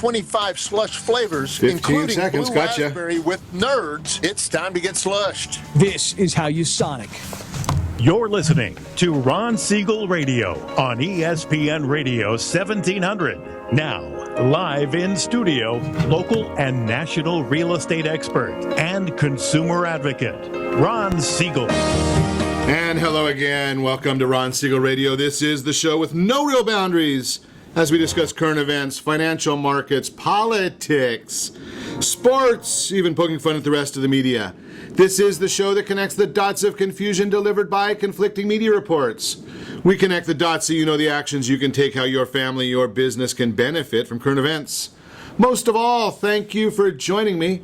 25 slush flavors, 15 including seconds, blue gotcha. raspberry with nerds. It's time to get slushed. This is how you Sonic. You're listening to Ron Siegel Radio on ESPN Radio 1700. Now, live in studio, local and national real estate expert and consumer advocate, Ron Siegel. And hello again. Welcome to Ron Siegel Radio. This is the show with no real boundaries as we discuss current events, financial markets, politics, sports, even poking fun at the rest of the media. This is the show that connects the dots of confusion delivered by conflicting media reports. We connect the dots so you know the actions you can take, how your family, your business can benefit from current events. Most of all, thank you for joining me.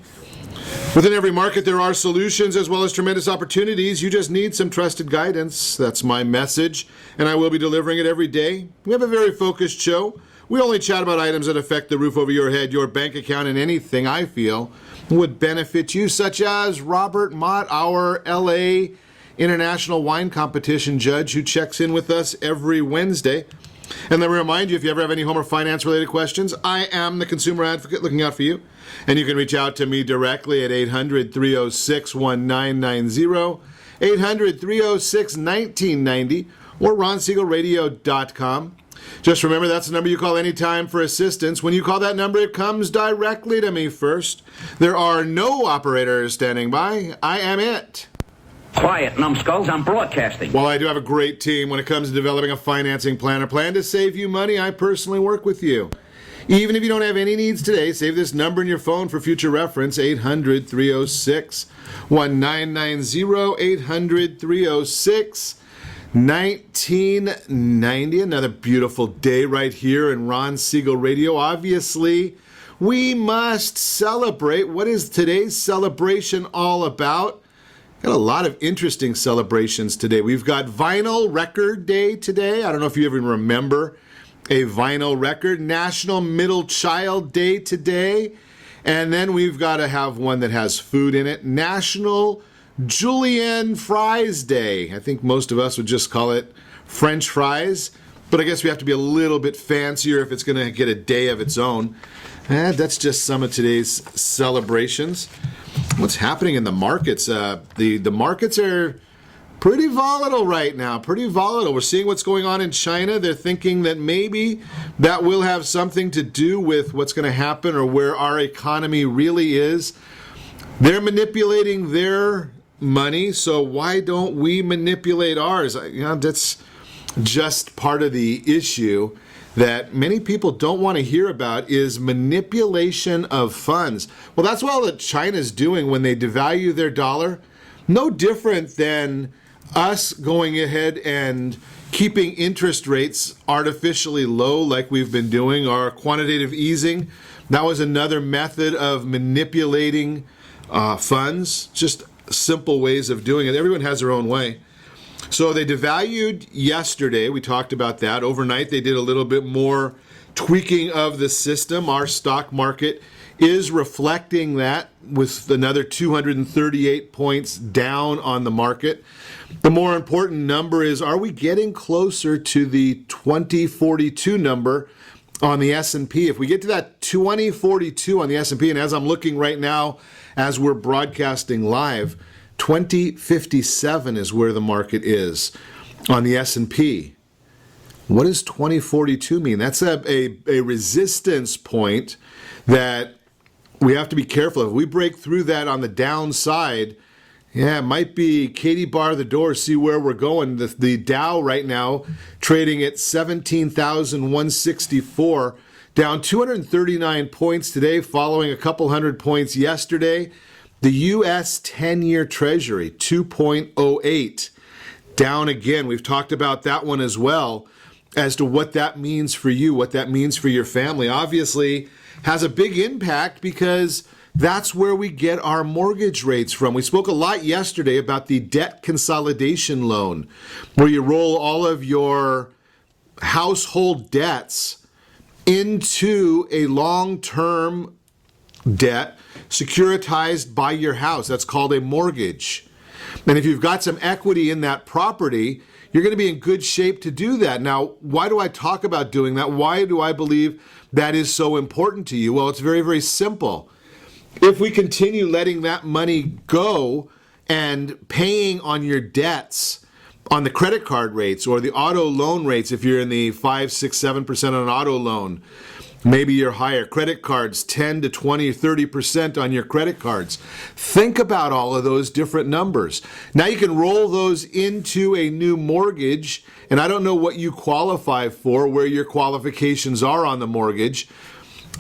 Within every market, there are solutions as well as tremendous opportunities. You just need some trusted guidance. That's my message, and I will be delivering it every day. We have a very focused show. We only chat about items that affect the roof over your head, your bank account, and anything I feel would benefit you, such as Robert Mott, our LA International Wine Competition judge who checks in with us every Wednesday. And let me remind you, if you ever have any home or finance-related questions, I am the consumer advocate looking out for you. And you can reach out to me directly at 800-306-1990, 800-306-1990, or ronsiegelradio.com. Just remember, that's the number you call anytime for assistance. When you call that number, it comes directly to me first. There are no operators standing by. I am it. Quiet, numbskulls, I'm broadcasting. While I do have a great team when it comes to developing a financing plan or plan to save you money, I personally work with you. Even if you don't have any needs today, save this number in your phone for future reference, 800-306-1990, 800-306-1990. Another beautiful day right here in Ron Siegel Radio. Obviously, we must celebrate. What is today's celebration all about? Got a lot of interesting celebrations today. We've got Vinyl Record Day today. I don't know if you even remember a vinyl record. National Middle Child Day today. And then we've got to have one that has food in it. National Julienne Fries Day. I think most of us would just call it French fries. But I guess we have to be a little bit fancier if it's going to get a day of its own. That's just some of today's celebrations. What's happening in the markets? The markets are pretty volatile right now, pretty volatile. We're seeing what's going on in China. They're thinking that maybe that will have something to do with what's going to happen or where our economy really is. They're manipulating their money, so why don't we manipulate ours? That's just part of the issue that many people don't want to hear about is manipulation of funds. Well, that's what all that China's doing when they devalue their dollar. No different than us going ahead and keeping interest rates artificially low like we've been doing, our quantitative easing. That was another method of manipulating funds, just simple ways of doing it. Everyone has their own way. So they devalued yesterday. We talked about that. Overnight, they did a little bit more tweaking of the system. Our stock market is reflecting that with another 238 points down on the market. The more important number is, are we getting closer to the 2042 number on the S&P? If we get to that 2042 on the S&P, and as I'm looking right now, as we're broadcasting live, 2057 is where the market is on the S&P. What does 2042 mean? That's a resistance point that we have to be careful of. If we break through that on the downside, it might be Katie bar the door, see where we're going. The Dow right now trading at 17,164, down 239 points today, following a couple hundred points yesterday. The U.S. 10-year Treasury, 2.08, down again. We've talked about that one as well as to what that means for you, what that means for your family. Obviously, has a big impact because that's where we get our mortgage rates from. We spoke a lot yesterday about the debt consolidation loan, where you roll all of your household debts into a long-term debt securitized by your house. That's called a mortgage. And if you've got some equity in that property, you're going to be in good shape to do that. Now, why do I talk about doing that? Why do I believe that is so important to you? Well, it's very, very simple. If we continue letting that money go and paying on your debts, on the credit card rates or the auto loan rates, if you're in the 5, 6, 7% on an auto loan, maybe you're higher. Credit cards, 10 to 20, 30% on your credit cards. Think about all of those different numbers. Now you can roll those into a new mortgage, and I don't know what you qualify for, where your qualifications are on the mortgage,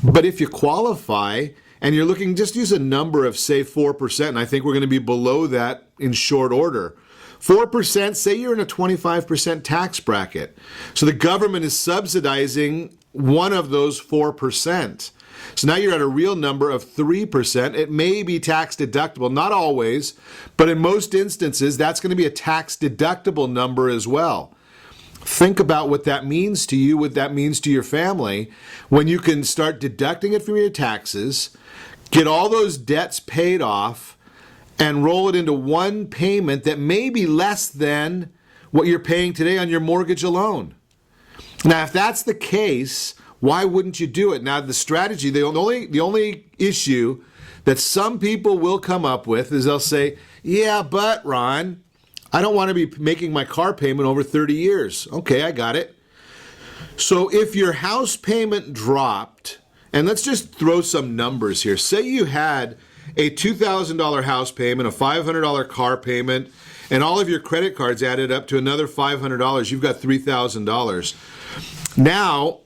but if you qualify and you're looking, just use a number of, say, 4%, and I think we're going to be below that in short order. 4%, say you're in a 25% tax bracket. So the government is subsidizing one of those 4%. So now you're at a real number of 3%. It may be tax deductible, not always, but in most instances, that's going to be a tax deductible number as well. Think about what that means to you, what that means to your family, when you can start deducting it from your taxes, get all those debts paid off, and roll it into one payment that may be less than what you're paying today on your mortgage alone. Now, if that's the case, why wouldn't you do it? Now, the strategy, the only issue that some people will come up with is they'll say, yeah, but Ron, I don't want to be making my car payment over 30 years. Okay, I got it. So if your house payment dropped, and let's just throw some numbers here. Say you had a $2,000 house payment, a $500 car payment, and all of your credit cards added up to another $500. You've got $3,000. Now,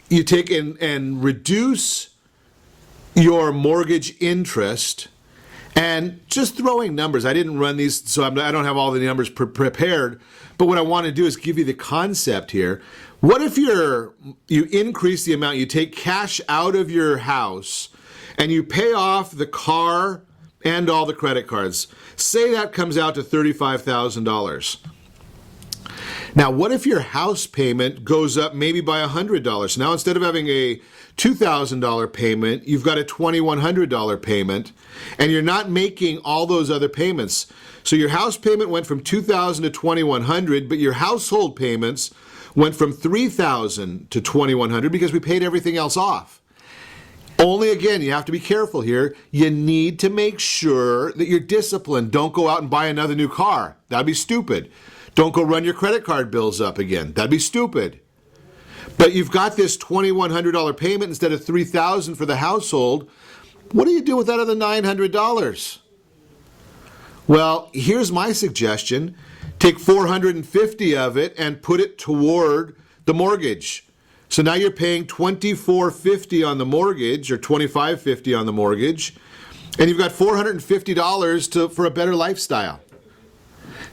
you take and reduce your mortgage interest, and just throwing numbers. I didn't run these, so I don't have all the numbers prepared, but what I want to do is give you the concept here. What if you increase the amount, you take cash out of your house, and you pay off the car and all the credit cards? Say that comes out to $35,000. Now, what if your house payment goes up maybe by $100? Now, instead of having a $2,000 payment, you've got a $2,100 payment, and you're not making all those other payments. So your house payment went from $2,000 to $2,100, but your household payments went from $3,000 to $2,100 because we paid everything else off. Only, again, you have to be careful here. You need to make sure that you're disciplined. Don't go out and buy another new car. That'd be stupid. Don't go run your credit card bills up again. That'd be stupid. But you've got this $2,100 payment instead of $3,000 for the household. What do you do with that other $900? Well, here's my suggestion. Take $450 of it and put it toward the mortgage. So now you're paying $2,450 on the mortgage, or $2,550 on the mortgage, and you've got $450 for a better lifestyle.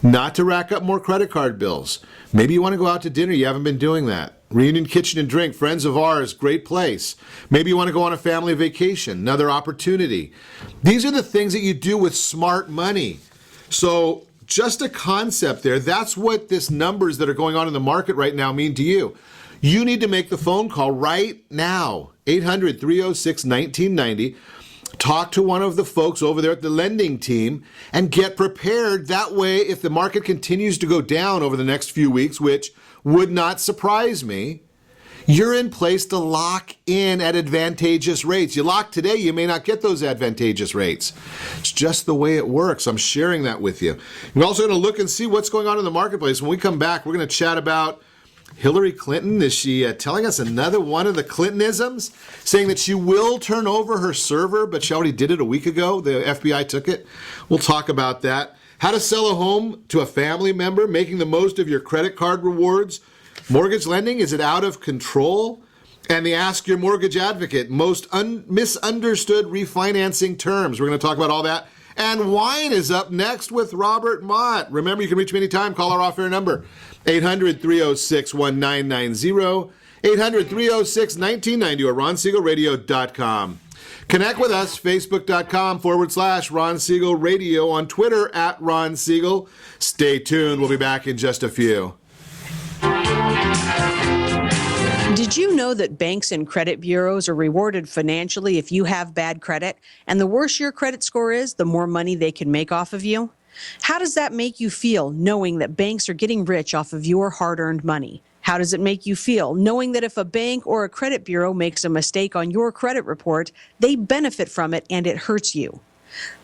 Not to rack up more credit card bills. Maybe you want to go out to dinner. You haven't been doing that. Reunion Kitchen and Drink, friends of ours, great place. Maybe you want to go on a family vacation, another opportunity. These are the things that you do with smart money. So just a concept there. That's what these numbers that are going on in the market right now mean to you. You need to make the phone call right now, 800-306-1990. Talk to one of the folks over there at the lending team and get prepared. That way, if the market continues to go down over the next few weeks, which would not surprise me, you're in place to lock in at advantageous rates. You lock today, you may not get those advantageous rates. It's just the way it works. I'm sharing that with you. We're also going to look and see what's going on in the marketplace. When we come back, we're going to chat about Hillary Clinton. Is she telling us another one of the Clintonisms, saying that she will turn over her server, but she already did it a week ago? The FBI took it. We'll talk about that. How to sell a home to a family member, making the most of your credit card rewards. Mortgage lending, is it out of control? And the Ask Your Mortgage Advocate, most misunderstood refinancing terms. We're going to talk about all that. And wine is up next with Robert Mott. Remember, you can reach me anytime. Call our off-air number, 800-306-1990, 800-306-1990, or RonSiegelRadio.com. Connect with us, Facebook.com/Ron Siegel Radio, on Twitter @Ron Siegel. Stay tuned. We'll be back in just a few. Did you know that banks and credit bureaus are rewarded financially if you have bad credit? And the worse your credit score is, the more money they can make off of you? How does that make you feel knowing that banks are getting rich off of your hard-earned money? How does it make you feel knowing that if a bank or a credit bureau makes a mistake on your credit report, they benefit from it and it hurts you?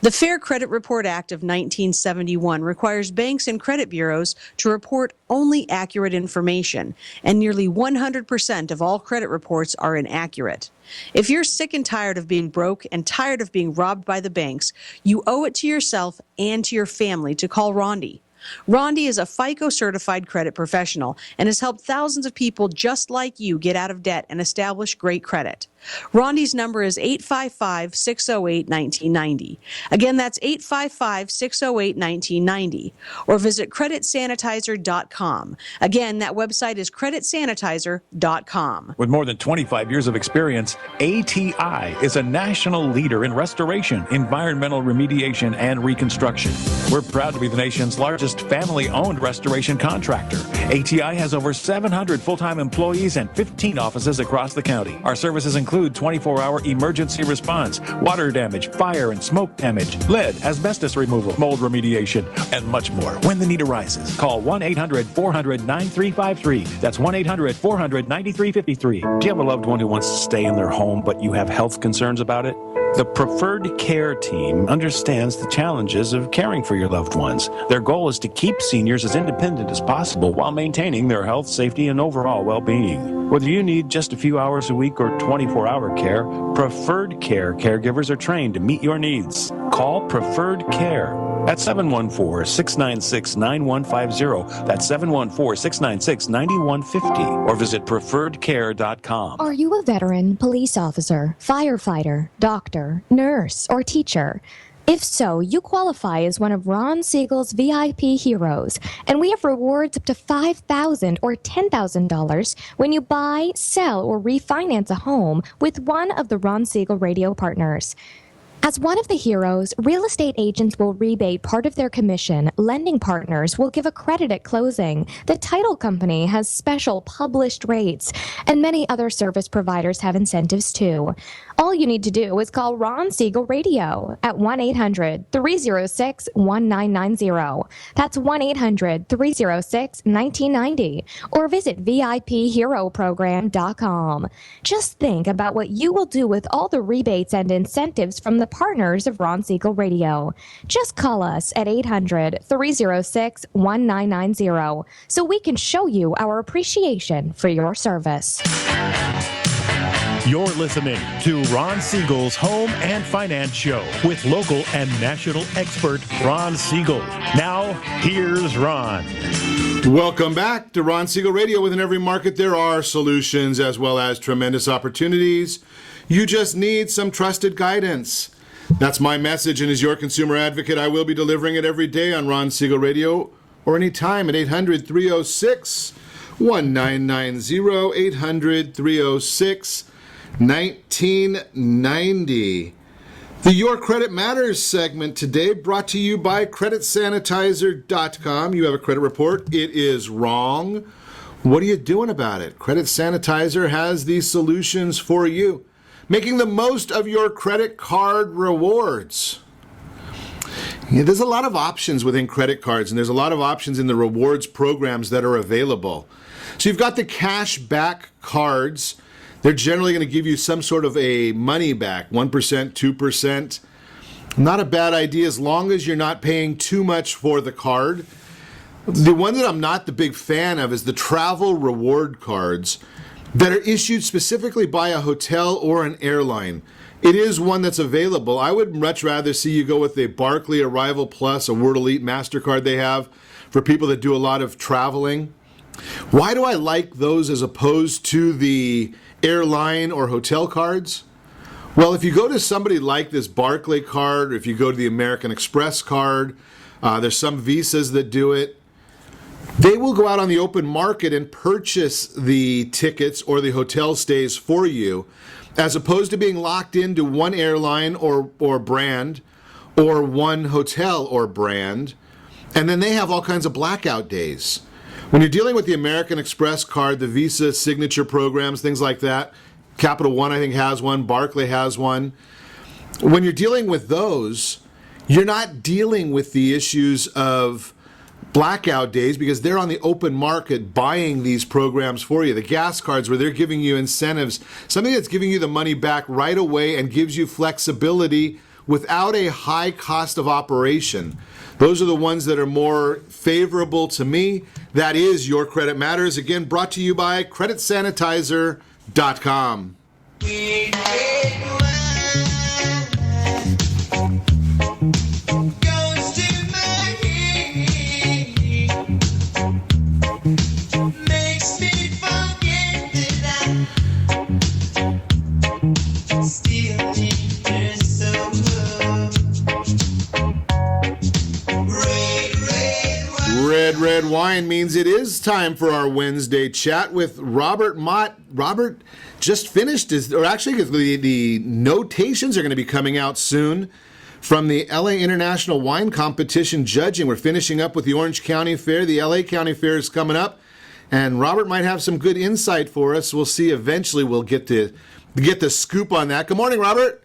The Fair Credit Report Act of 1971 requires banks and credit bureaus to report only accurate information, and nearly 100% of all credit reports are inaccurate. If you're sick and tired of being broke and tired of being robbed by the banks, you owe it to yourself and to your family to call Rondi. Rondi is a FICO-certified credit professional and has helped thousands of people just like you get out of debt and establish great credit. Rondi's number is 855-608-1990. Again, that's 855-608-1990. Or visit creditsanitizer.com. Again, that website is creditsanitizer.com. With more than 25 years of experience, ATI is a national leader in restoration, environmental remediation, and reconstruction. We're proud to be the nation's largest family-owned restoration contractor. ATI has over 700 full-time employees and 15 offices across the county. Our services include 24-hour emergency response, water damage, fire and smoke damage, lead, asbestos removal, mold remediation, and much more. When the need arises, call 1-800-400-9353. That's 1-800-400-9353. Do you have a loved one who wants to stay in their home, but you have health concerns about it? The Preferred Care team understands the challenges of caring for your loved ones. Their goal is to keep seniors as independent as possible while maintaining their health, safety, and overall well-being. Whether you need just a few hours a week or 24-hour care, Preferred Care caregivers are trained to meet your needs. Call Preferred Care at 714-696-9150. That's 714-696-9150. Or visit preferredcare.com. Are you a veteran, police officer, firefighter, doctor, nurse, or teacher? If so, you qualify as one of Ron Siegel's VIP heroes, and we have rewards up to $5,000 or $10,000 when you buy, sell, or refinance a home with one of the Ron Siegel radio partners. As one of the heroes, real estate agents will rebate part of their commission, lending partners will give a credit at closing, the title company has special published rates, and many other service providers have incentives too. All you need to do is call Ron Siegel Radio at 1-800-306-1990. That's 1-800-306-1990. Or visit VIPHeroProgram.com. Just think about what you will do with all the rebates and incentives from the partners of Ron Siegel Radio. Just call us at 800-306-1990 so we can show you our appreciation for your service. You're listening to Ron Siegel's Home and Finance Show with local and national expert Ron Siegel. Now, here's Ron. Welcome back to Ron Siegel Radio. Within every market, there are solutions as well as tremendous opportunities. You just need some trusted guidance. That's my message, and as your consumer advocate, I will be delivering it every day on Ron Siegel Radio or anytime at 800-306-1990, 800-306-1990. The Your Credit Matters segment today brought to you by creditsanitizer.com. You have a credit report. It is wrong. What are you doing about it? Credit Sanitizer has these solutions for you. Making the most of your credit card rewards. There's a lot of options within credit cards, and there's a lot of options in the rewards programs that are available. So you've got the cash back cards. They're generally going to give you some sort of a money back, 1%, 2%. Not a bad idea as long as you're not paying too much for the card. The one that I'm not the big fan of is the travel reward cards that are issued specifically by a hotel or an airline. It is one that's available. I would much rather see you go with a Barclay Arrival Plus, a World Elite MasterCard they have for people that do a lot of traveling. Why do I like those as opposed to the airline or hotel cards? Well, if you go to somebody like this Barclay card, or if you go to the American Express card, there's some Visas that do it. They will go out on the open market and purchase the tickets or the hotel stays for you, as opposed to being locked into one airline or brand or one hotel or brand. And then they have all kinds of blackout days. When you're dealing with the American Express card, the Visa signature programs, things like that, Capital One I think has one, Barclay has one. When you're dealing with those, You're not dealing with the issues of blackout days because they're on the open market buying these programs for you. The gas cards where they're giving you incentives, something that's giving you the money back right away and gives you flexibility without a high cost of operation. Those are the ones that are more favorable to me. That is Your Credit Matters. Again, brought to you by creditsanitizer.com. Red wine means it is time for our Wednesday chat with Robert Mott. Robert just finished the notations are going to be coming out soon from the LA International Wine Competition judging. We're finishing up with the Orange County Fair. The LA County Fair is coming up, and Robert might have some good insight for us. We'll see. Eventually, we'll get the scoop on that. Good morning, Robert.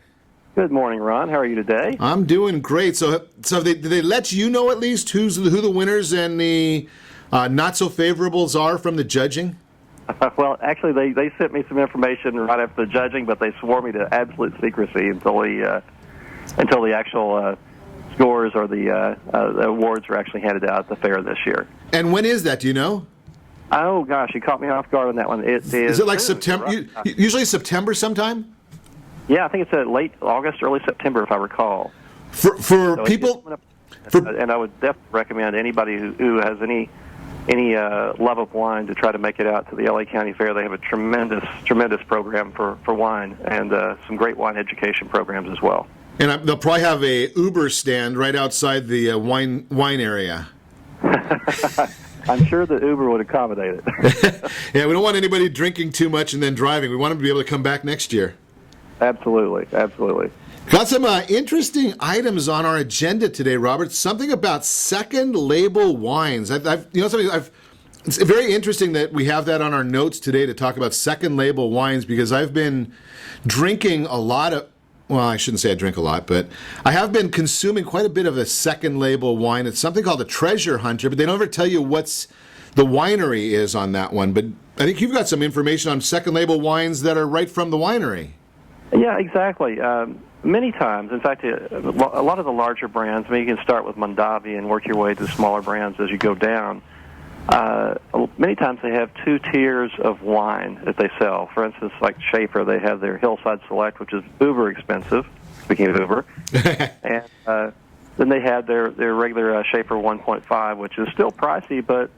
Good morning, Ron. How are you today? I'm doing great. So did they let you know at least who the winners and the not so favorables are from the judging? Well, actually, they sent me some information right after the judging, but they swore me to absolute secrecy until the actual scores or the awards were actually handed out at the fair this year. And when is that? Do you know? Oh gosh, you caught me off guard on that one. Is it like September? Usually September sometime. Yeah, I think it's late August, early September, if I recall. For people, and I would definitely recommend anybody who has any love of wine to try to make it out to the LA County Fair. They have a tremendous program for wine and some great wine education programs as well. And they'll probably have a Uber stand right outside the wine area. I'm sure the Uber would accommodate it. Yeah, we don't want anybody drinking too much and then driving. We want them to be able to come back next year. Absolutely. Got some interesting items on our agenda today, Robert. Something about second label wines. It's very interesting that we have that on our notes today to talk about second label wines because I've been drinking a lot of. Well, I shouldn't say I drink a lot, but I have been consuming quite a bit of a second label wine. It's something called a treasure hunter, but they don't ever tell you what's the winery is on that one. But I think you've got some information on second label wines that are right from the winery. Yeah, exactly. Many times, in fact, a lot of the larger brands, you can start with Mondavi and work your way to smaller brands as you go down. Many times they have two tiers of wine that they sell. For instance, like Schaefer, they have their Hillside Select, which is uber expensive, speaking of Uber. And then they had their regular Schaefer 1.5, which is still pricey, but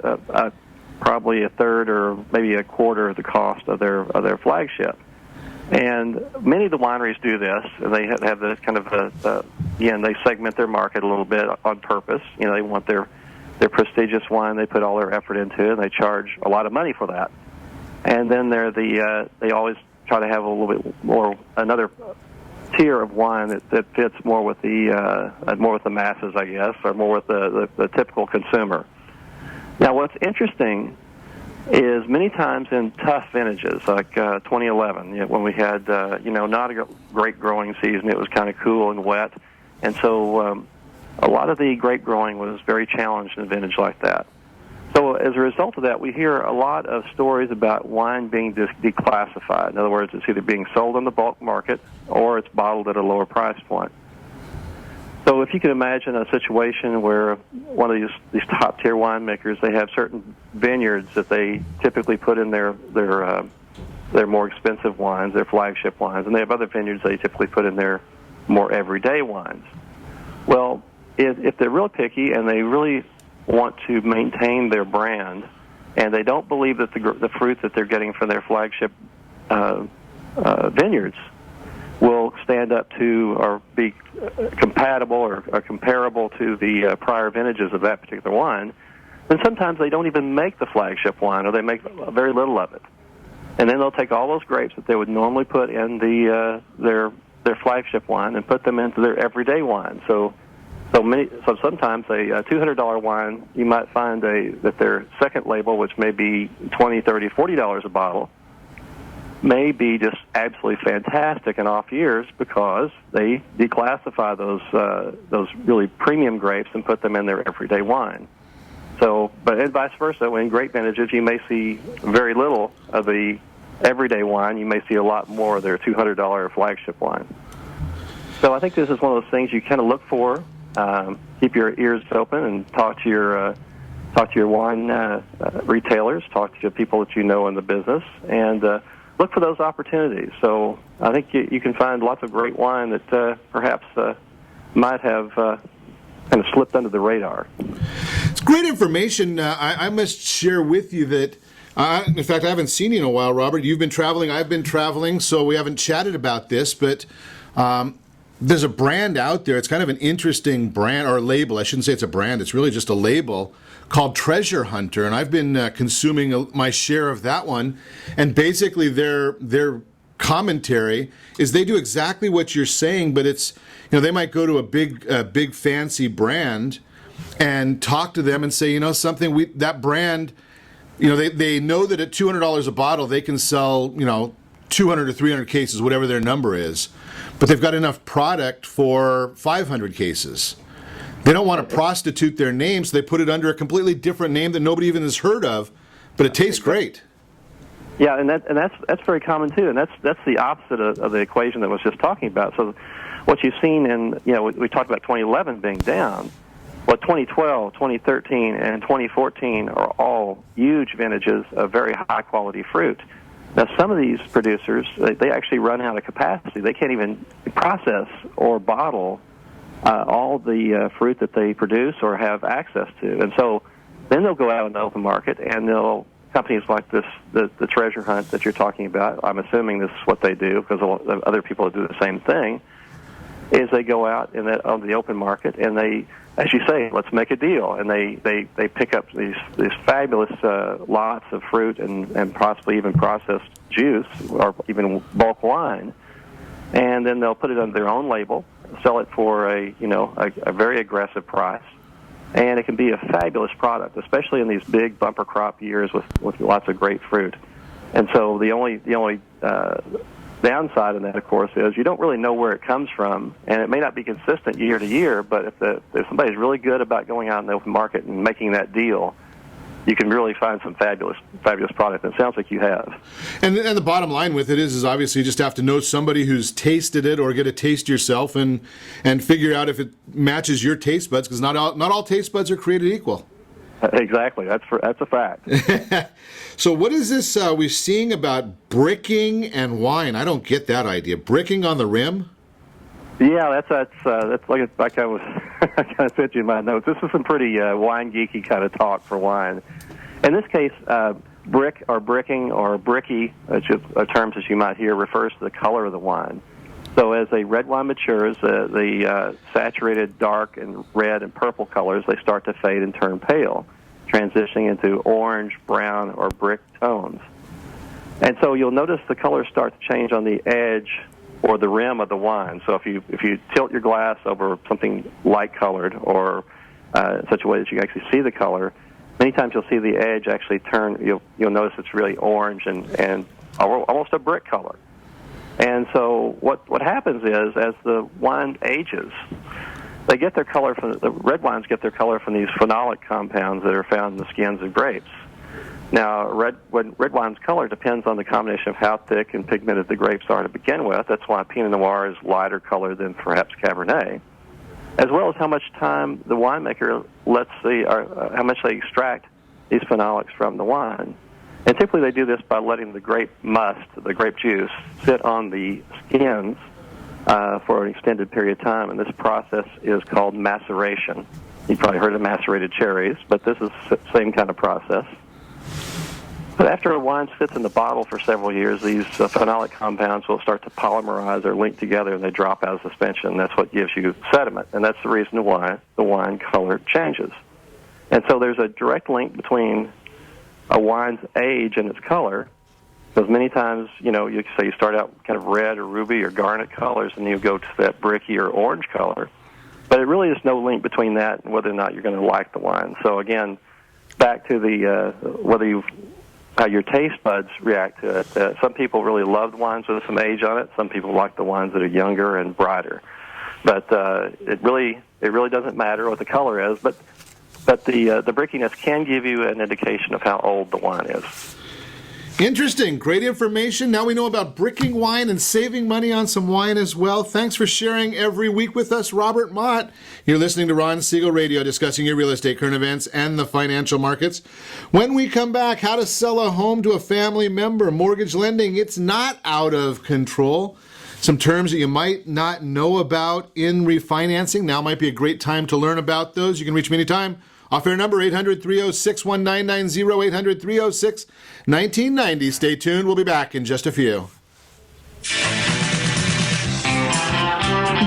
probably a third or maybe a quarter of the cost of their flagship. And many of the wineries do this. They have this kind of they segment their market a little bit on purpose. They want their prestigious wine. They put all their effort into it, and they charge a lot of money for that. And then they always try to have a little bit more another tier of wine that fits more with the masses, I guess, or more with the typical consumer. Now, what's interesting is many times in tough vintages, like 2011, when we had not a great growing season, it was kind of cool and wet, and so a lot of the grape growing was very challenged in a vintage like that. So as a result of that, we hear a lot of stories about wine being declassified. In other words, it's either being sold on the bulk market or it's bottled at a lower price point. So if you can imagine a situation where one of these top-tier winemakers, they have certain vineyards that they typically put in their more expensive wines, their flagship wines, and they have other vineyards they typically put in their more everyday wines. Well, if they're real picky and they really want to maintain their brand, and they don't believe that the fruit that they're getting from their flagship vineyards will stand up to or be compatible or comparable to the prior vintages of that particular wine, then sometimes they don't even make the flagship wine, or they make very little of it. And then they'll take all those grapes that they would normally put in their flagship wine and put them into their everyday wine. So sometimes a $200 wine, you might find that their second label, which may be $20, $30, $40 a bottle, may be just absolutely fantastic in off years because they declassify those really premium grapes and put them in their everyday wine. So, but and vice versa, in great vintages, you may see very little of the everyday wine. You may see a lot more of their $200 flagship wine. So I think this is one of those things you kind of look for. Keep your ears open and talk to your wine retailers, talk to people that you know in the business, and look for those opportunities. So I think you can find lots of great wine that perhaps might have kind of slipped under the radar. It's great information. I must share with you that, in fact, I haven't seen you in a while, Robert. You've been traveling, I've been traveling, so we haven't chatted about this, but there's a brand out there. It's kind of an interesting brand, or label. I shouldn't say it's a brand. It's really just a label called Treasure Hunter, and I've been consuming my share of that one. And basically their commentary is they do exactly what you're saying, but it's, they might go to a big fancy brand and talk to them and say, something, that brand, they know that at $200 a bottle they can sell, 200 or 300 cases, whatever their number is, but they've got enough product for 500 cases. They don't want to prostitute their name, so they put it under a completely different name that nobody even has heard of, but it tastes great. Yeah, and that's very common too, and that's the opposite of the equation that I was just talking about. So what you've seen in, we talked about 2011 being down. Well, 2012, 2013, and 2014 are all huge vintages of very high-quality fruit. Now, some of these producers, they actually run out of capacity. They can't even process or bottle all the fruit that they produce or have access to. And so then they'll go out in the open market, and companies like this, the Treasure Hunt that you're talking about, I'm assuming this is what they do because other people do the same thing, is they go out on the open market and they, as you say, let's make a deal. And they pick up these fabulous lots of fruit and possibly even processed juice or even bulk wine. And then they'll put it under their own label, sell it for a very aggressive price. And it can be a fabulous product, especially in these big bumper crop years with lots of great fruit. And so the only downside of that, of course, is you don't really know where it comes from, and it may not be consistent year to year, but if somebody's really good about going out in the open market and making that deal, you can really find some fabulous product. And it sounds like you have. And the bottom line with it is obviously you just have to know somebody who's tasted it or get a taste yourself and figure out if it matches your taste buds, because not all taste buds are created equal. Exactly. That's a fact. So what is this we're seeing about bricking and wine? I don't get that idea. Bricking on the rim? Yeah, that's like I kind of sent you in my notes. This is some pretty wine geeky kind of talk for wine. In this case, brick or bricking or bricky, terms as you might hear, refers to the color of the wine. So as a red wine matures, the saturated dark and red and purple colors, they start to fade and turn pale, transitioning into orange, brown, or brick tones. And so you'll notice the colors start to change on the edge or the rim of the wine. So if you tilt your glass over something light-colored or in such a way that you can actually see the color, many times you'll see the edge actually turn. You'll notice it's really orange and almost a brick color. And so what happens is, as the wine ages, they get their color from the red wines get their color from these phenolic compounds that are found in the skins of grapes. Now, red wine's color depends on the combination of how thick and pigmented the grapes are to begin with. That's why Pinot Noir is lighter colored than perhaps Cabernet, as well as how much time the winemaker how much they extract these phenolics from the wine. And typically they do this by letting the grape must, the grape juice, sit on the skins for an extended period of time, and this process is called maceration. You've probably heard of macerated cherries, but this is the same kind of process. But after a wine sits in the bottle for several years, these phenolic compounds will start to polymerize or link together, and they drop out of suspension. That's what gives you sediment, and that's the reason why the wine color changes. And so there's a direct link between a wine's age and its color, because many times, you start out kind of red or ruby or garnet colors, and you go to that bricky or orange color. But it really is no link between that and whether or not you're going to like the wine. So again, back to the whether you've how your taste buds react to it. Some people really love the wines with some age on it. Some people like the wines that are younger and brighter. But it really doesn't matter what the color is. But the brickiness can give you an indication of how old the wine is. Interesting. Great information. Now we know about bricking wine and saving money on some wine as well. Thanks for sharing every week with us, Robert Mott. You're listening to Ron Siegel Radio, discussing your real estate, current events, and the financial markets. When we come back, how to sell a home to a family member. Mortgage lending, it's not out of control. Some terms that you might not know about in refinancing. Now might be a great time to learn about those. You can reach me anytime. Off-air number, 800-306-1990, 800-306-1990. Stay tuned. We'll be back in just a few.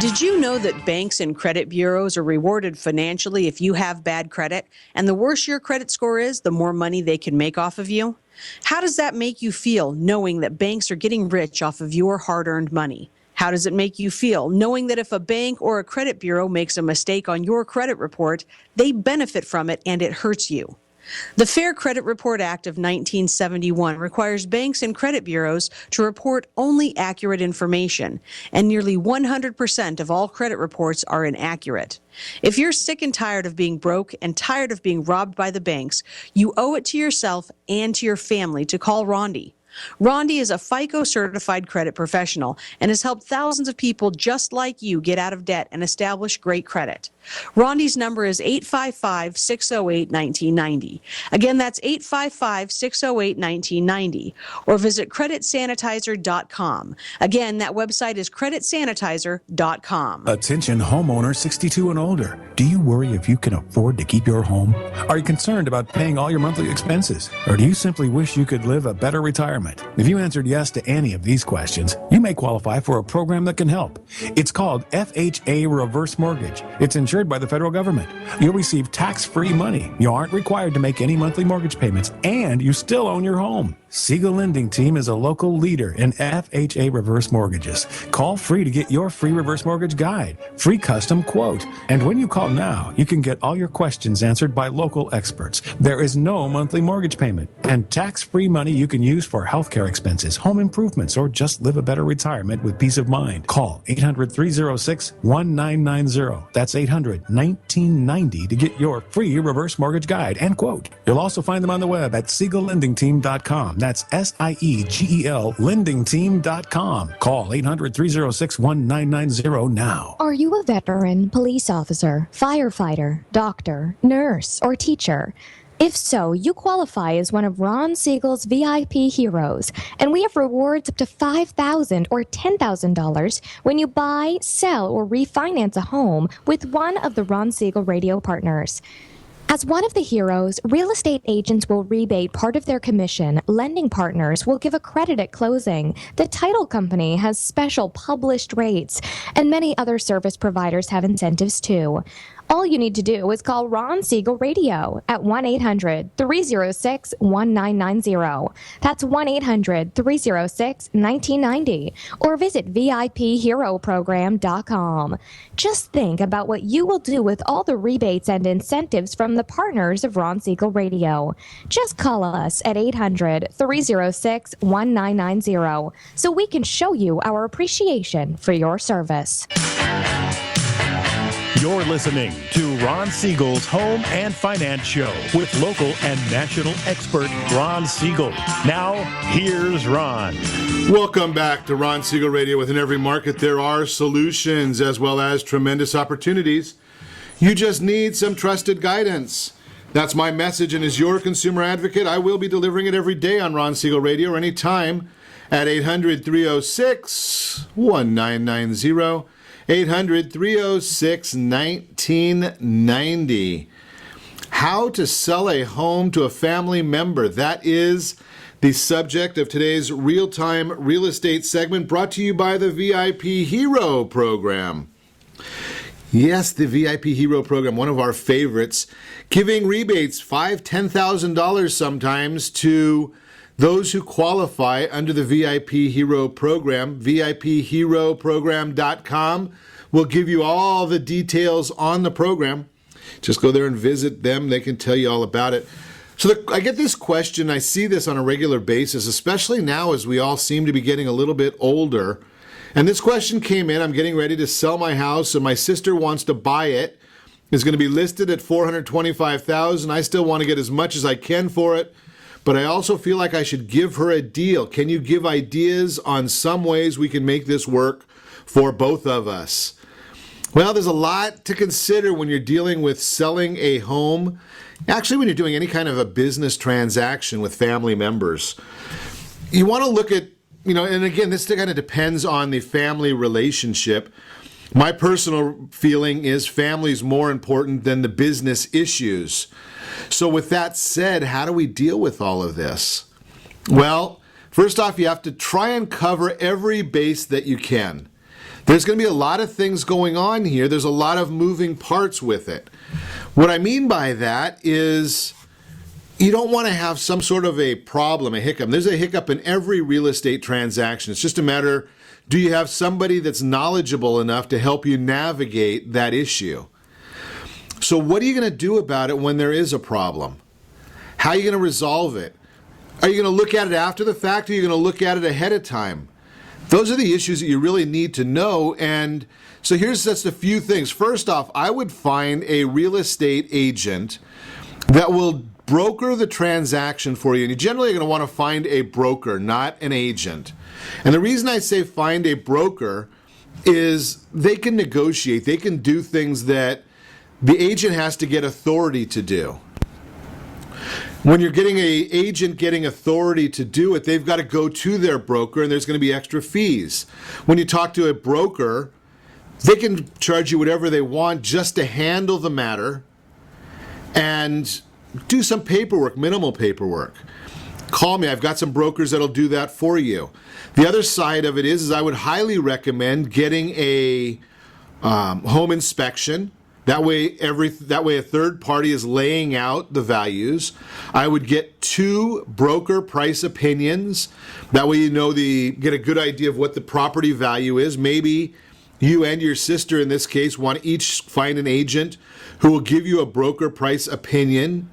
Did you know that banks and credit bureaus are rewarded financially if you have bad credit? And the worse your credit score is, the more money they can make off of you? How does that make you feel, knowing that banks are getting rich off of your hard-earned money? How does it make you feel, knowing that if a bank or a credit bureau makes a mistake on your credit report, they benefit from it and it hurts you? The Fair Credit Report Act of 1971 requires banks and credit bureaus to report only accurate information, and nearly 100% of all credit reports are inaccurate. If you're sick and tired of being broke and tired of being robbed by the banks, you owe it to yourself and to your family to call Rondi. Rondi is a FICO-certified credit professional and has helped thousands of people just like you get out of debt and establish great credit. Rondi's number is 855-608-1990. Again, that's 855-608-1990. Or visit creditsanitizer.com. Again, that website is creditsanitizer.com. Attention homeowner 62 and older. Do you worry if you can afford to keep your home? Are you concerned about paying all your monthly expenses? Or do you simply wish you could live a better retirement? If you answered yes to any of these questions, you may qualify for a program that can help. It's called FHA Reverse Mortgage. It's insured by the federal government. You'll receive tax-free money. You aren't required to make any monthly mortgage payments, and you still own your home. Siegel Lending Team is a local leader in FHA reverse mortgages. Call free to get your free reverse mortgage guide, free custom quote. And when you call now, you can get all your questions answered by local experts. There is no monthly mortgage payment and tax-free money you can use for healthcare expenses, home improvements, or just live a better retirement with peace of mind. Call 800-306-1990. That's 800-1990 to get your free reverse mortgage guide and quote. You'll also find them on the web at SiegelLendingTeam.com. That's SIEGEL lendingteam.com. Call 800-306-1990 now. Are you a veteran, police officer, firefighter, doctor, nurse, or teacher? If so, you qualify as one of Ron Siegel's VIP heroes, and we have rewards up to $5,000 or $10,000 when you buy, sell, or refinance a home with one of the Ron Siegel radio partners. As one of the heroes, real estate agents will rebate part of their commission. Lending partners will give a credit at closing. The title company has special published rates, and many other service providers have incentives too. All you need to do is call Ron Siegel Radio at 1-800-306-1990. That's 1-800-306-1990. Or visit VIPHeroProgram.com. Just think about what you will do with all the rebates and incentives from the partners of Ron Siegel Radio. Just call us at 800-306-1990 so we can show you our appreciation for your service. You're listening to Ron Siegel's Home and Finance Show with local and national expert Ron Siegel. Now, here's Ron. Welcome back to Ron Siegel Radio. Within every market, there are solutions as well as tremendous opportunities. You just need some trusted guidance. That's my message, and as your consumer advocate, I will be delivering it every day on Ron Siegel Radio or anytime at 800-306-1990. 800-306-1990. How to sell a home to a family member. That is the subject of today's real-time real estate segment, brought to you by the VIP Hero Program. Yes, the VIP Hero Program, one of our favorites, giving rebates, $5,000, $10,000 sometimes, to those who qualify under the VIP Hero Program. VIPHeroProgram.com will give you all the details on the program. Just go there and visit them. They can tell you all about it. So I get this question, I see this on a regular basis, especially now as we all seem to be getting a little bit older. And this question came in, I'm getting ready to sell my house and my sister wants to buy it. It's going to be listed at $425,000. I still want to get as much as I can for it, but I also feel like I should give her a deal. Can you give ideas on some ways we can make this work for both of us? Well, there's a lot to consider when you're dealing with selling a home. Actually, when you're doing any kind of a business transaction with family members, you want to look at, and again, this kind of depends on the family relationship. My personal feeling is family's more important than the business issues. So with that said, how do we deal with all of this? Well, first off, you have to try and cover every base that you can. There's going to be a lot of things going on here. There's a lot of moving parts with it. What I mean by that is you don't want to have some sort of a problem, a hiccup. There's a hiccup in every real estate transaction. It's just a matter, do you have somebody that's knowledgeable enough to help you navigate that issue? So what are you going to do about it when there is a problem? How are you going to resolve it? Are you going to look at it after the fact, or are you going to look at it ahead of time? Those are the issues that you really need to know. And so here's just a few things. First off, I would find a real estate agent that will broker the transaction for you. And you're generally going to want to find a broker, not an agent. And the reason I say find a broker is they can negotiate. They can do things that the agent has to get authority to do. When you're getting an agent getting authority to do it, they've got to go to their broker, and there's going to be extra fees. When you talk to a broker, they can charge you whatever they want just to handle the matter and do some paperwork, minimal paperwork. Call me. I've got some brokers that'll do that for you. The other side of it is I would highly recommend getting a home inspection. That way a third party is laying out the values. I would get 2 broker price opinions. That way get a good idea of what the property value is. Maybe you and your sister in this case want to each find an agent who will give you a broker price opinion,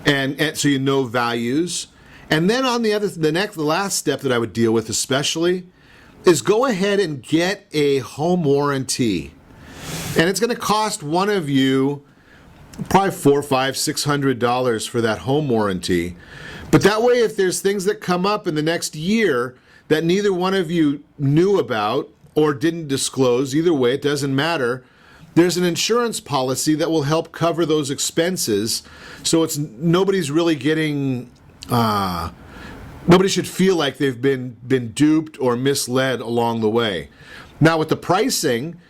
and so you know values. And then on the last step that I would deal with especially is go ahead and get a home warranty. And it's going to cost one of you probably $400, $500, $600 for that home warranty. But that way, if there's things that come up in the next year that neither one of you knew about or didn't disclose, either way, it doesn't matter, there's an insurance policy that will help cover those expenses. So nobody's really getting, nobody should feel like they've been duped or misled along the way. Now with the pricing,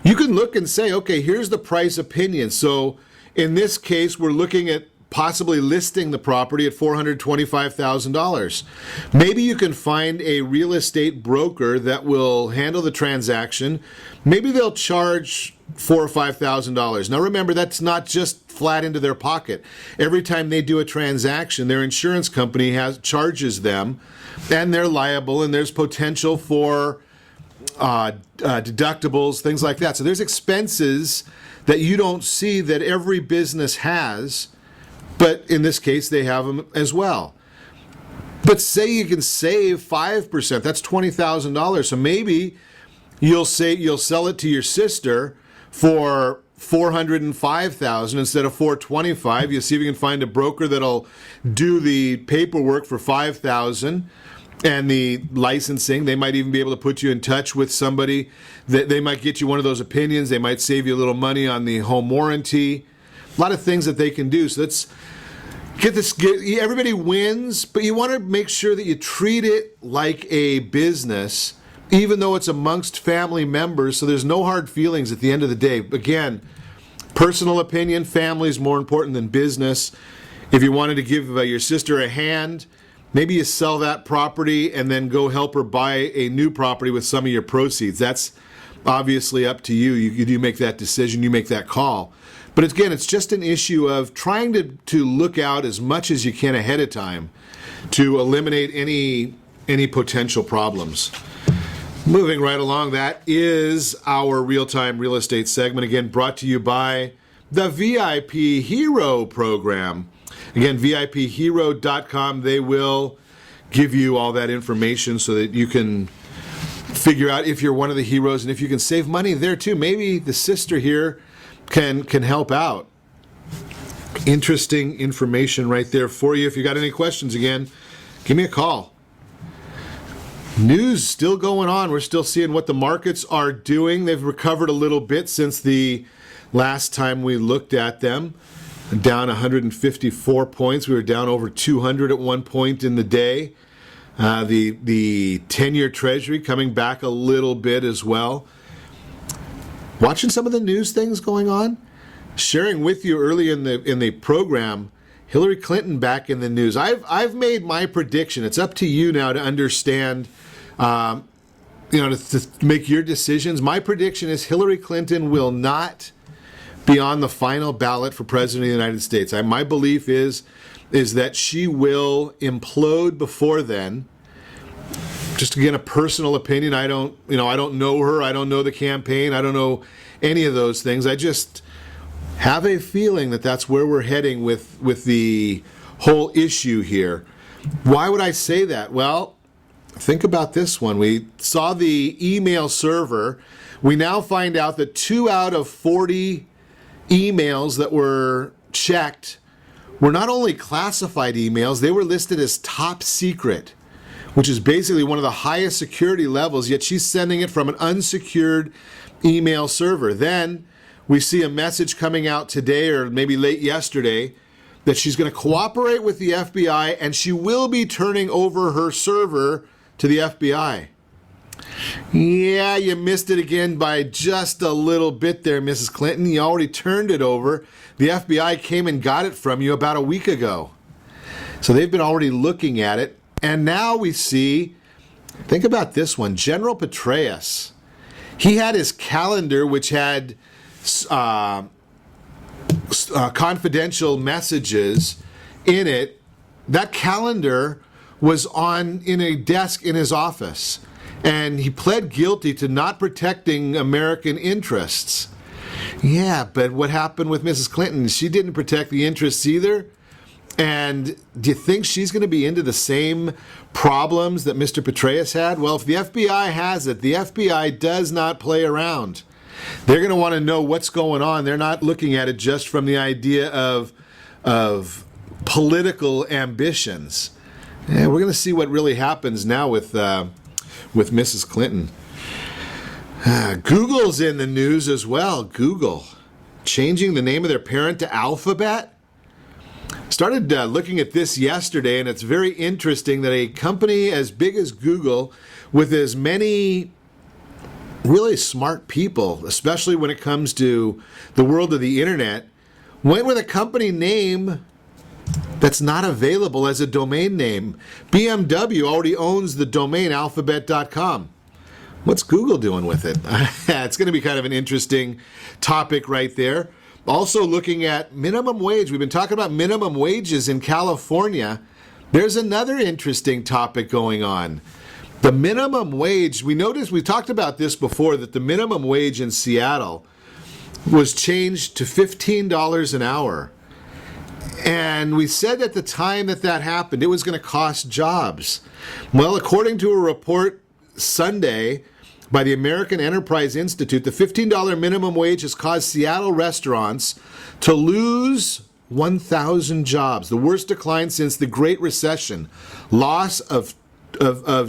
you can look and say, okay, here's the price opinion. So in this case, we're looking at possibly listing the property at $425,000. Maybe you can find a real estate broker that will handle the transaction. Maybe they'll charge $4,000 or $5,000. Now remember, that's not just flat into their pocket. Every time they do a transaction, their insurance company charges them, and they're liable, and there's potential for deductibles, things like that. So there's expenses that you don't see that every business has, but in this case they have them as well. But say you can save 5%, that's $20,000. So maybe you'll sell it to your sister for $405,000 instead of $425,000. You see if you can find a broker that'll do the paperwork for $5,000. And the licensing, they might even be able to put you in touch with somebody that they might get you one of those opinions. They might save you a little money on the home warranty. A lot of things that they can do. So let's get this. Everybody wins, but you want to make sure that you treat it like a business, even though it's amongst family members. So there's no hard feelings at the end of the day. Again, personal opinion, family is more important than business. If you wanted to give your sister a hand, maybe you sell that property and then go help her buy a new property with some of your proceeds. That's obviously up to you. You make that decision, you make that call. But again, it's just an issue of trying to look out as much as you can ahead of time to eliminate any potential problems. Moving right along, that is our real-time real estate segment, again brought to you by the VIP Hero program. Again, VIPhero.com. They will give you all that information so that you can figure out if you're one of the heroes and if you can save money there too. Maybe the sister here can help out. Interesting information right there for you. If you got any questions, again, give me a call. News still going on. We're still seeing what the markets are doing. They've recovered a little bit since the last time we looked at them. Down 154 points. We were down over 200 at one point in the day. The 10-year Treasury coming back a little bit as well. Watching some of the news things going on. Sharing with you early in the program, Hillary Clinton back in the news. I've made my prediction. It's up to you now to understand, to make your decisions. My prediction is Hillary Clinton will not be on the final ballot for president of the United States. My belief is that she will implode before then. Just again, a personal opinion. I don't know her. I don't know the campaign. I don't know any of those things. I just have a feeling that that's where we're heading with the whole issue here. Why would I say that? Well, think about this one. We saw the email server. We now find out that 2 out of 40 emails that were checked were not only classified emails, they were listed as top secret, which is basically one of the highest security levels, yet she's sending it from an unsecured email server. Then we see a message coming out today or maybe late yesterday that she's going to cooperate with the FBI and she will be turning over her server to the FBI. Yeah, you missed it again by just a little bit there, Mrs. Clinton. You already turned it over. The FBI came and got it from you about a week ago. So they've been already looking at it. And now we see, think about this one, General Petraeus. He had his calendar, which had confidential messages in it. That calendar was in a desk in his office. And he pled guilty to not protecting American interests. Yeah, but what happened with Mrs. Clinton? She didn't protect the interests either. And do you think she's going to be into the same problems that Mr. Petraeus had? Well, if the FBI has it, the FBI does not play around. They're going to want to know what's going on. They're not looking at it just from the idea of political ambitions. Yeah, we're going to see what really happens now with Mrs. Clinton. Google's in the news as well. Google changing the name of their parent to Alphabet. Started looking at this yesterday, and it's very interesting that a company as big as Google, with as many really smart people, especially when it comes to the world of the internet, went with a company name that's not available as a domain name. BMW already owns the domain alphabet.com. What's Google doing with it? It's going to be kind of an interesting topic right there. Also looking at minimum wage. We've been talking about minimum wages in California. There's another interesting topic going on. The minimum wage, we talked about this before, that the minimum wage in Seattle was changed to $15 an hour. And we said at the time that happened, it was going to cost jobs. Well, according to a report Sunday by the American Enterprise Institute, the $15 minimum wage has caused Seattle restaurants to lose 1,000 jobs, the worst decline since the Great Recession. Loss of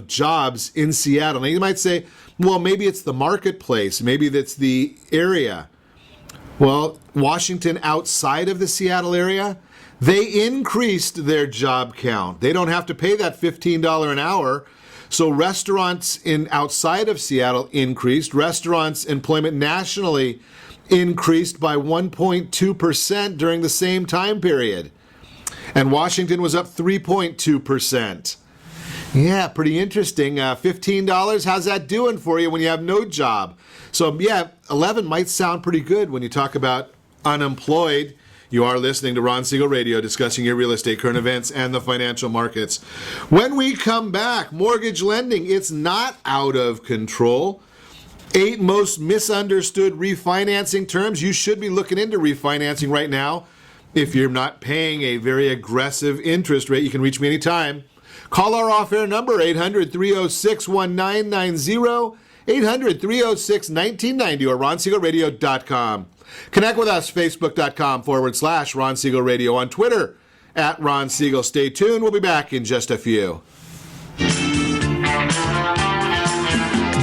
jobs in Seattle. Now you might say, well, maybe it's the marketplace, maybe that's the area. Well, Washington outside of the Seattle area, they increased their job count. They don't have to pay that $15 an hour. So restaurants outside of Seattle increased. Restaurants employment nationally increased by 1.2% during the same time period. And Washington was up 3.2%. Yeah, pretty interesting. $15, how's that doing for you when you have no job? So yeah, 11 might sound pretty good when you talk about unemployed. You are listening to Ron Siegel Radio, discussing your real estate, current events, and the financial markets. When we come back, mortgage lending, it's not out of control. 8 most misunderstood refinancing terms. You should be looking into refinancing right now. if you're not paying a very aggressive interest rate, you can reach me anytime. Call our off-air number, 800-306-1990, 800-306-1990, or ronsiegelradio.com. Connect with us, facebook.com/Ron Siegel Radio, on Twitter, @Ron Siegel. Stay tuned. We'll be back in just a few.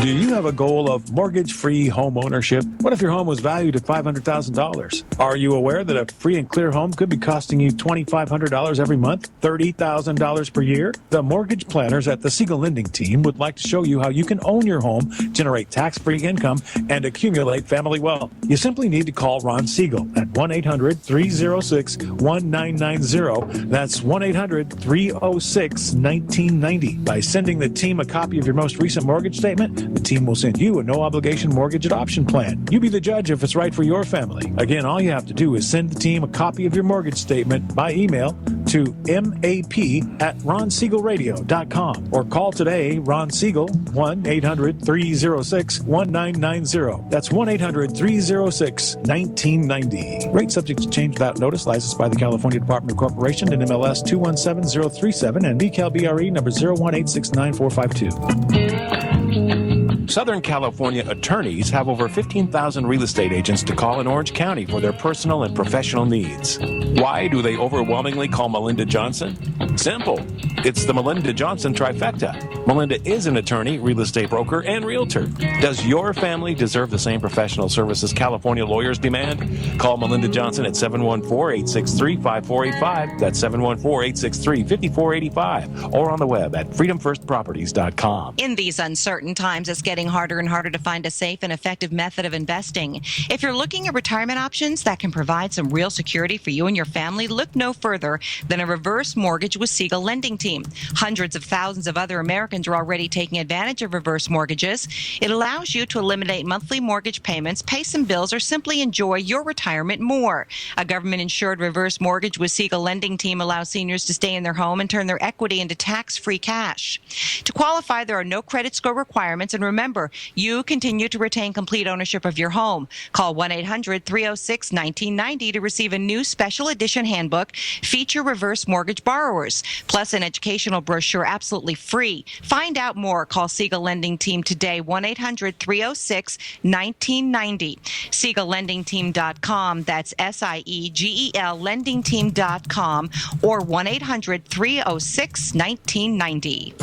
Do you have a goal of mortgage-free home ownership? What if your home was valued at $500,000? Are you aware that a free and clear home could be costing you $2,500 every month, $30,000 per year? The mortgage planners at the Siegel Lending Team would like to show you how you can own your home, generate tax-free income, and accumulate family wealth. You simply need to call Ron Siegel at 1-800-306-1990. That's 1-800-306-1990. By sending the team a copy of your most recent mortgage statement, the team will send you a no-obligation mortgage adoption plan. You be the judge if it's right for your family. Again, all you have to do is send the team a copy of your mortgage statement by email to map@ronsiegelradio.com or call today Ron Siegel, 1-800-306-1990. That's 1-800-306-1990. Rate subject to change without notice. Licensed by the California Department of Corporation and MLS 217037 and BCAL number 018694452. Southern California attorneys have over 15,000 real estate agents to call in Orange County for their personal and professional needs. Why do they overwhelmingly call Melinda Johnson? Simple. It's the Melinda Johnson trifecta. Melinda is an attorney, real estate broker, and realtor. Does your family deserve the same professional services California lawyers demand? Call Melinda Johnson at 714-863-5485. That's 714-863-5485. Or on the web at freedomfirstproperties.com. In these uncertain times, it's getting harder and harder to find a safe and effective method of investing. If you're looking at retirement options that can provide some real security for you and your family, look no further than a reverse mortgage with Siegel Lending Team. Hundreds of thousands of other Americans are already taking advantage of reverse mortgages. It allows you to eliminate monthly mortgage payments, pay some bills, or simply enjoy your retirement more. A government-insured reverse mortgage with Siegel Lending Team allows seniors to stay in their home and turn their equity into tax-free cash. To qualify, there are no credit score requirements, and remember, you continue to retain complete ownership of your home. Call 1-800-306-1990 to receive a new special edition handbook, Feature Reverse Mortgage Borrowers, plus an educational brochure absolutely free. Find out more. Call Siegel Lending Team today, 1-800-306-1990. SiegelLendingTeam.com. That's SIEGEL LendingTeam.com or 1-800-306-1990.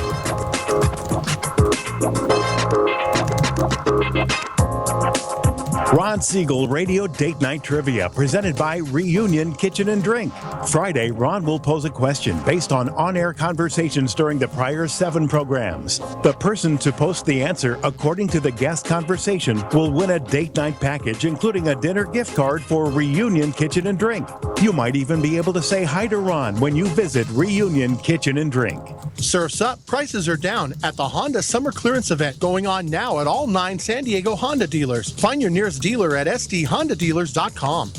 Ron Siegel Radio Date Night Trivia, presented by Reunion Kitchen and Drink. Friday, Ron will pose a question based on-air conversations during the prior 7 programs. The person to post the answer according to the guest conversation will win a date night package, including a dinner gift card for Reunion Kitchen and Drink. You might even be able to say hi to Ron when you visit Reunion Kitchen and Drink. Surf's up. Prices are down at the Honda Summer Clearance Event going on now at all 9 San Diego Honda dealers. Find your nearest dealer at sdhondadealers.com.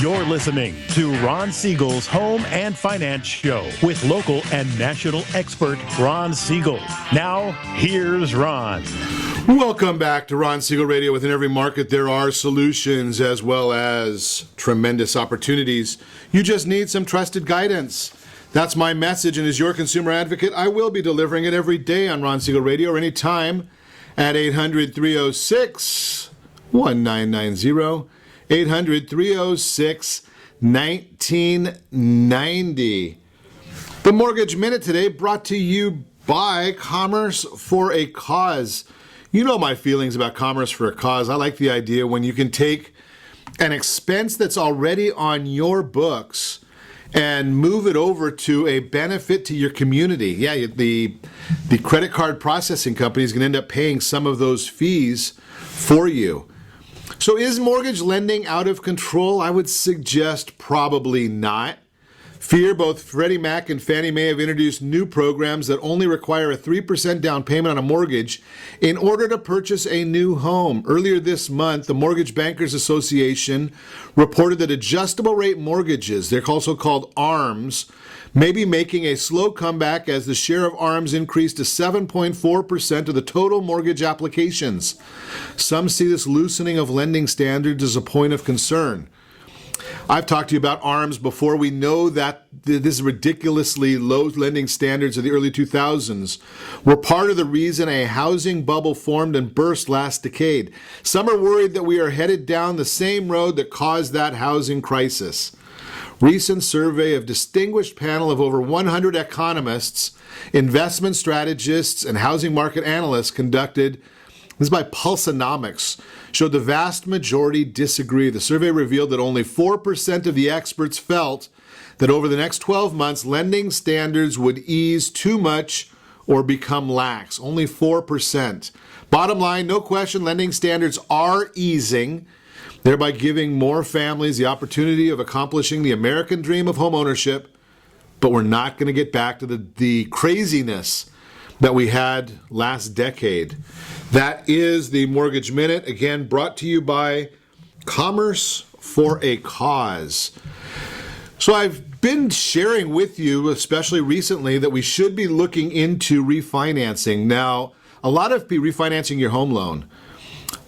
You're listening to Ron Siegel's Home and Finance Show with local and national expert Ron Siegel. Now, here's Ron. Welcome back to Ron Siegel Radio. Within every market, there are solutions as well as tremendous opportunities. You just need some trusted guidance. That's my message, and as your consumer advocate, I will be delivering it every day on Ron Siegel Radio or anytime at 800-306-1990, 800-306-1990. The Mortgage Minute today brought to you by Commerce for a Cause. You know my feelings about Commerce for a Cause. I like the idea when you can take an expense that's already on your books and move it over to a benefit to your community. Yeah, the credit card processing company is going to end up paying some of those fees for you. So is mortgage lending out of control? I would suggest probably not. Fear, both Freddie Mac and Fannie Mae have introduced new programs that only require a 3% down payment on a mortgage in order to purchase a new home. Earlier this month, the Mortgage Bankers Association reported that adjustable rate mortgages, they're also called ARMs, may be making a slow comeback as the share of ARMs increased to 7.4% of the total mortgage applications. Some see this loosening of lending standards as a point of concern. I've talked to you about ARMs before. We know that this ridiculously low lending standards of the early 2000s were part of the reason a housing bubble formed and burst last decade. Some are worried that we are headed down the same road that caused that housing crisis. Recent survey of distinguished panel of over 100 economists, investment strategists, and housing market analysts conducted, this is by Pulsonomics, showed the vast majority disagree. The survey revealed that only 4% of the experts felt that over the next 12 months, lending standards would ease too much or become lax. Only 4%. Bottom line, no question, lending standards are easing, thereby giving more families the opportunity of accomplishing the American dream of homeownership. But we're not going to get back to the craziness that we had last decade. That is the Mortgage Minute, again brought to you by Commerce for a Cause. So I've been sharing with you, especially recently, that we should be looking into refinancing. Now, a lot of people refinancing your home loan.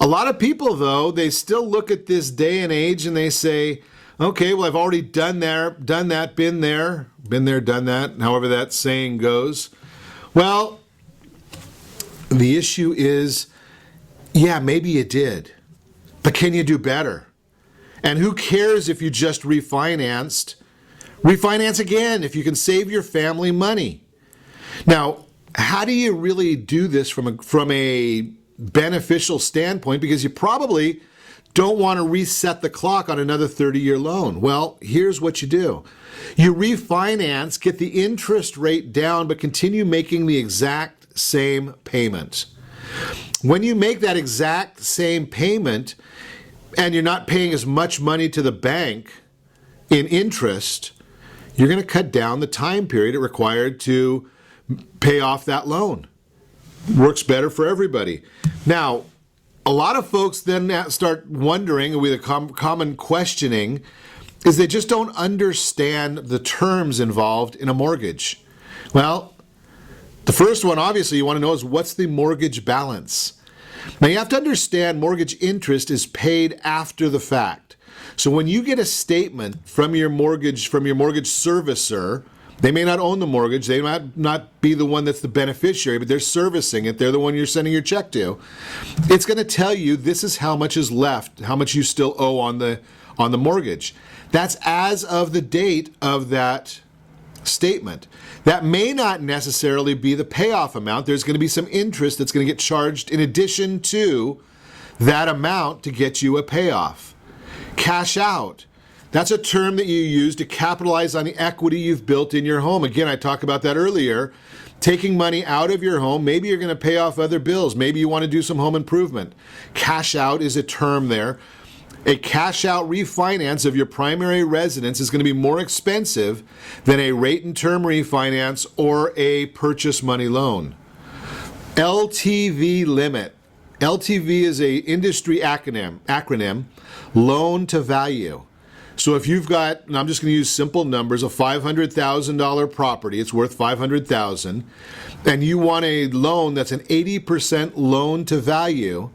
A lot of people, though, they still look at this day and age and they say, okay, well, I've already done that, been there, done that, however that saying goes. Well, the issue is, yeah, maybe you did, but can you do better? And who cares if you just refinanced? Refinance again if you can save your family money. Now, how do you really do this from a beneficial standpoint? Because you probably don't want to reset the clock on another 30-year loan. Well, here's what you do. You refinance, get the interest rate down, but continue making the exact same payment. When you make that exact same payment and you're not paying as much money to the bank in interest, you're going to cut down the time period it required to pay off that loan. Works better for everybody. Now, a lot of folks then start wondering, with a common questioning, is they just don't understand the terms involved in a mortgage. Well, the first one, obviously, you want to know is what's the mortgage balance? Now, you have to understand mortgage interest is paid after the fact. So when you get a statement from your mortgage servicer, they may not own the mortgage, they might not be the one that's the beneficiary, but they're servicing it, they're the one you're sending your check to. It's going to tell you this is how much is left, how much you still owe on the mortgage. That's as of the date of that statement. That may not necessarily be the payoff amount. There's going to be some interest that's going to get charged in addition to that amount to get you a payoff. Cash out. That's a term that you use to capitalize on the equity you've built in your home. Again, I talked about that earlier. Taking money out of your home, maybe you're going to pay off other bills. Maybe you want to do some home improvement. Cash out is a term there. A cash out refinance of your primary residence is going to be more expensive than a rate and term refinance or a purchase money loan. LTV limit. LTV is a industry acronym, loan to value. So if you've got, and I'm just going to use simple numbers, a $500,000 property, it's worth $500,000, and you want a loan that's an 80% loan to value,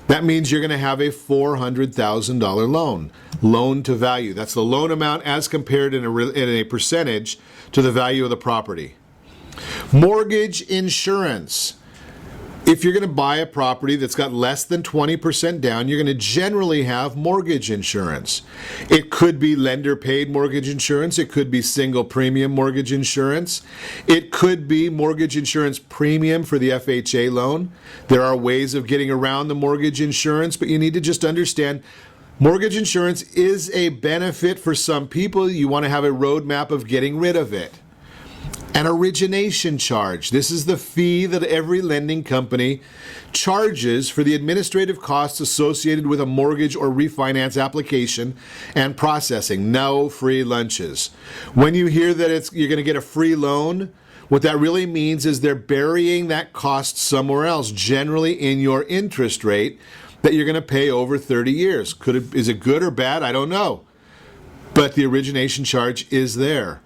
that means you're going to have a $400,000 loan to value. That's the loan amount as compared in a percentage to the value of the property. Mortgage insurance. If you're going to buy a property that's got less than 20% down, you're going to generally have mortgage insurance. It could be lender-paid mortgage insurance. It could be single premium mortgage insurance. It could be mortgage insurance premium for the FHA loan. There are ways of getting around the mortgage insurance, but you need to just understand mortgage insurance is a benefit for some people. You want to have a roadmap of getting rid of it. An origination charge. This is the fee that every lending company charges for the administrative costs associated with a mortgage or refinance application and processing. No free lunches. When you hear that you're going to get a free loan, what that really means is they're burying that cost somewhere else, generally in your interest rate that you're going to pay over 30 years. Is it good or bad? I don't know. But the origination charge is there.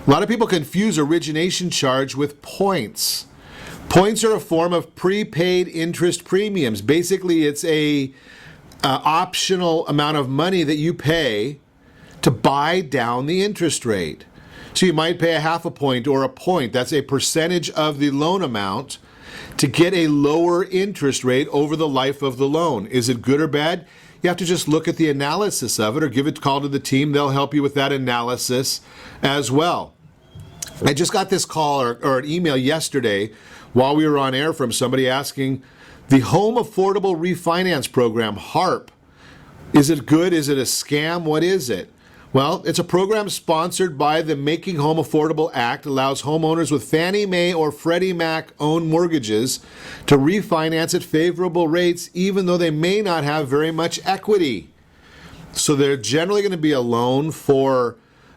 A lot of people confuse origination charge with points. Points are a form of prepaid interest premiums. Basically, it's a optional amount of money that you pay to buy down the interest rate. So you might pay a half a point or a point. That's a percentage of the loan amount to get a lower interest rate over the life of the loan. Is it good or bad? You have to just look at the analysis of it or give a call to the team. They'll help you with that analysis as well. I just got this call or an email yesterday while we were on air from somebody asking, the Home Affordable Refinance Program, R.E.A.P, is it good? Is it a scam? What is it? Well, it's a program sponsored by the Making Home Affordable Act, allows homeowners with Fannie Mae or Freddie Mac owned mortgages to refinance at favorable rates, even though they may not have very much equity. So they're generally going to be a loan for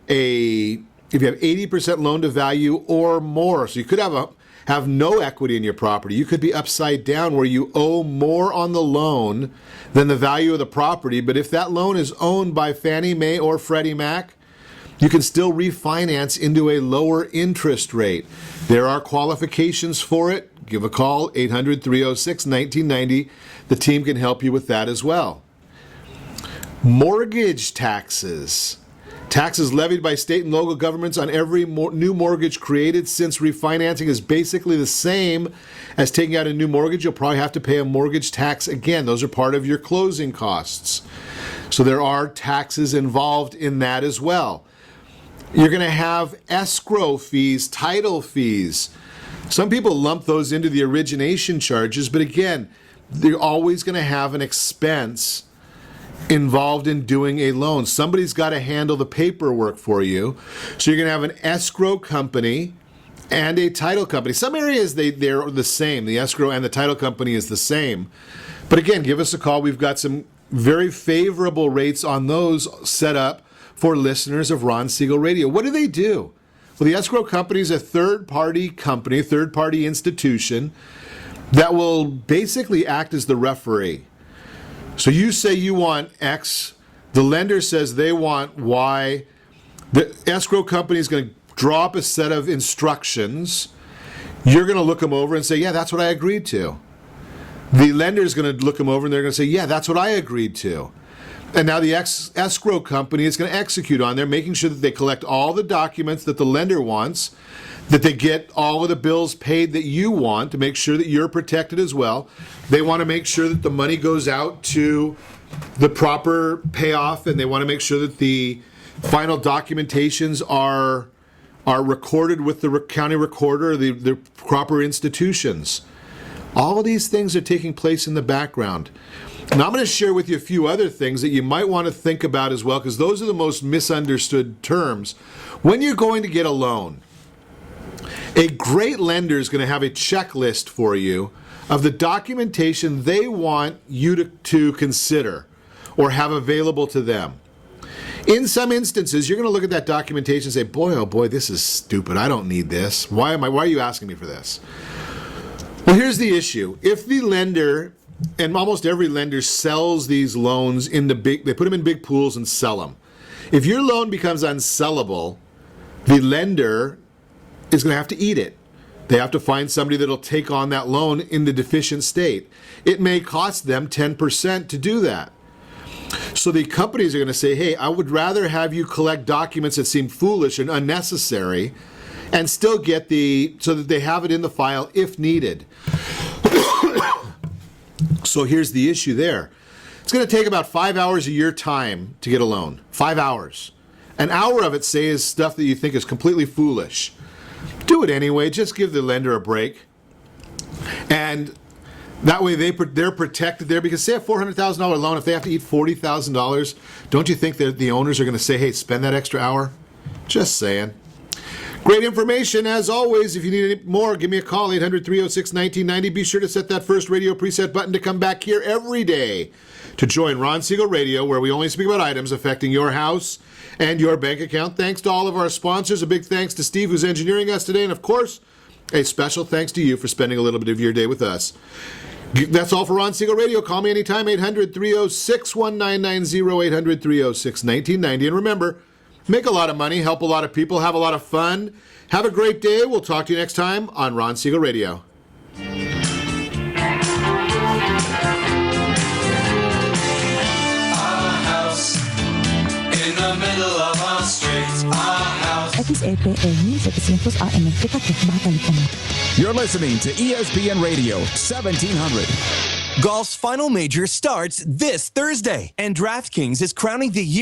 if you have 80% loan to value or more. So you could have no equity in your property. You could be upside down where you owe more on the loan than the value of the property. But if that loan is owned by Fannie Mae or Freddie Mac, you can still refinance into a lower interest rate. There are qualifications for it. Give a call, 800-306-1990. The team can help you with that as well. Mortgage taxes. Taxes levied by state and local governments on every new mortgage created. Since refinancing is basically the same as taking out a new mortgage, you'll probably have to pay a mortgage tax again. Those are part of your closing costs. So there are taxes involved in that as well. You're going to have escrow fees, title fees. Some people lump those into the origination charges, but again, they're always going to have an expense involved in doing a loan. Somebody's got to handle the paperwork for you. So you're going to have an escrow company and a title company. Some areas they're the same. The escrow and the title company is the same. But again, give us a call. We've got some very favorable rates on those set up for listeners of Ron Siegel Radio. What do? Well, the escrow company is a third-party company, third-party institution that will basically act as the referee. So you say you want X, the lender says they want Y, the escrow company is going to draw up a set of instructions. You're going to look them over and say, yeah, that's what I agreed to. The lender is going to look them over and they're going to say, yeah, that's what I agreed to. And now the escrow company is going to execute on there, making sure that they collect all the documents that the lender wants, that they get all of the bills paid that you want to make sure that you're protected as well. They want to make sure that the money goes out to the proper payoff, and they want to make sure that the final documentations are recorded with the county recorder, the proper institutions. All of these things are taking place in the background. Now I'm going to share with you a few other things that you might want to think about as well, because those are the most misunderstood terms. When you're going to get a loan, a great lender is going to have a checklist for you of the documentation they want you to consider or have available to them. In some instances, you're going to look at that documentation and say, boy, oh boy, this is stupid. I don't need this. Why are you asking me for this? Well, here's the issue. If the lender, and almost every lender sells these loans they put them in big pools and sell them. If your loan becomes unsellable, the lender is going to have to eat it. They have to find somebody that'll take on that loan in the deficient state. It may cost them 10% to do that. So the companies are going to say, hey, I would rather have you collect documents that seem foolish and unnecessary and still get so that they have it in the file if needed. So here's the issue there. It's going to take about 5 hours of your time to get a loan. 5 hours. An hour of it, say, is stuff that you think is completely foolish. Do it anyway. Just give the lender a break. And that way they're protected there, because say a $400,000 loan, if they have to eat $40,000, don't you think that the owners are going to say, hey, spend that extra hour? Just saying. Great information, as always. If you need any more, give me a call, 800-306-1990. Be sure to set that first radio preset button to come back here every day to join Ron Siegel Radio, where we only speak about items affecting your house and your bank account. Thanks to all of our sponsors. A big thanks to Steve, who's engineering us today. And, of course, a special thanks to you for spending a little bit of your day with us. That's all for Ron Siegel Radio. Call me anytime, 800-306-1990, 800-306-1990. And remember, make a lot of money, help a lot of people, have a lot of fun. Have a great day. We'll talk to you next time on Ron Siegel Radio. A house in the middle of ESPN 1700 AM. Fíjate, baja teléfono. You're listening to ESPN Radio 1700. Golf's final major starts this Thursday, and DraftKings is crowning the year.